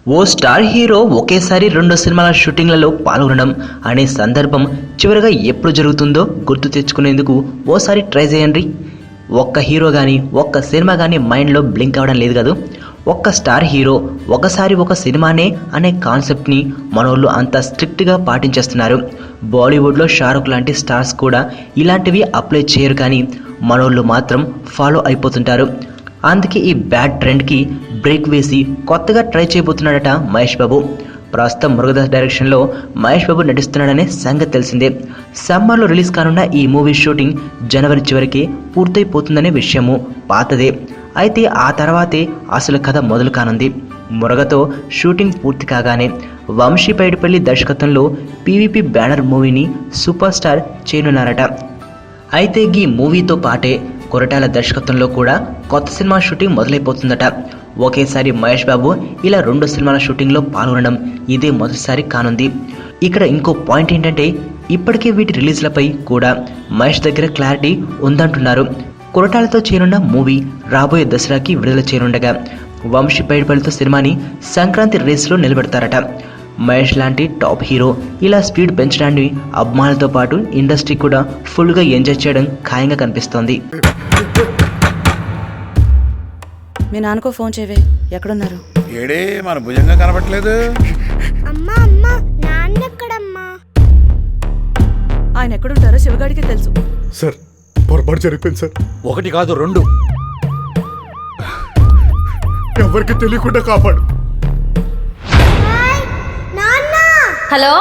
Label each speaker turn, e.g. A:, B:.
A: ఓ star hero ఒకేసారి 2 సినిమాల షూటింగ్లలో పాల్గొనడం అనే సందర్భం చివరిగా ఎప్పుడు జరుగుతుందో గుర్తు తెచ్చుకునేందుకు ఓసారి ట్రై చేయండి. ఒక్క హీరో కానీ ఒక్క సినిమా కానీ మైండ్లో బ్లింక్ అవ్వడం లేదు కదా. ఒక్క స్టార్ హీరో ఒకసారి ఒక సినిమానే అనే కాన్సెప్ట్ని మనోళ్ళు అంత స్ట్రిక్ట్గా పాటించేస్తున్నారు. బాలీవుడ్లో షారుఖ్ లాంటి స్టార్స్ కూడా ఇలాంటివి అప్లై చేయరు, కానీ మనోళ్ళు మాత్రం ఫాలో అయిపోతుంటారు. అందుకే ఈ బ్యాడ్ ట్రెండ్కి బ్రేక్ వేసి కొత్తగా ట్రై చేయబోతున్నాడట మహేష్ బాబు. ప్రస్తుతం మురుగదాస్ డైరెక్షన్లో మహేష్ బాబు నటిస్తున్నాడనే సంగతి తెలిసిందే. సమ్మర్లో రిలీజ్ కానున్న ఈ మూవీ షూటింగ్ జనవరి చివరికి పూర్తయిపోతుందనే విషయము పాతదే. అయితే ఆ తర్వాతే అసలు కథ మొదలు కానుంది. మురగతో షూటింగ్ పూర్తి కాగానే వంశీ పైడిపల్లి దర్శకత్వంలో పీవీపీ బ్యానర్ మూవీని సూపర్ స్టార్ చేయనున్నారట. అయితే ఈ మూవీతో పాటే కొరటాల దర్శకత్వంలో కూడా కొత్త సినిమా షూటింగ్ మొదలైపోతుందట. ఒకేసారి మహేష్ బాబు ఇలా 2 సినిమాల షూటింగ్లో పాల్గొనడం ఇదే మొదటిసారి కానుంది. ఇక్కడ ఇంకో పాయింట్ ఏంటంటే ఇప్పటికే వీటి రిలీజ్లపై కూడా మహేష్ దగ్గర క్లారిటీ ఉందంటున్నారు. కొరటాలతో చేయనున్న మూవీ రాబోయే దసరాకి విడుదల చేయనుండగా వంశీ పైడిపల్లితో సినిమాని సంక్రాంతి రేస్లో నిలబెడతారట. మహేష్ లాంటి టాప్ హీరో ఇలా స్పీడ్ పెంచడాన్ని అభిమానులతో పాటు ఇండస్ట్రీ కూడా ఫుల్గా ఎంజాయ్ చేయడం ఖాయంగా కనిపిస్తోంది.
B: మీ నాన్నకో ఫోన్ చేయవే, ఎక్కడున్నారు?
C: ఏడే మన భుజంగా కనబట్లేదు.
D: అమ్మా అమ్మా నాన్న ఎక్కడమ్మా?
B: ఆయన ఎక్కడుంటారో శివగాడికి తెలుసు.
E: సార్ పొరపాటు జరిగిపోయింది సార్.
C: 1 కాదు 2.
E: ఎవరికి తెలియకుండా కాపాడు.
D: నాన్న
F: హలో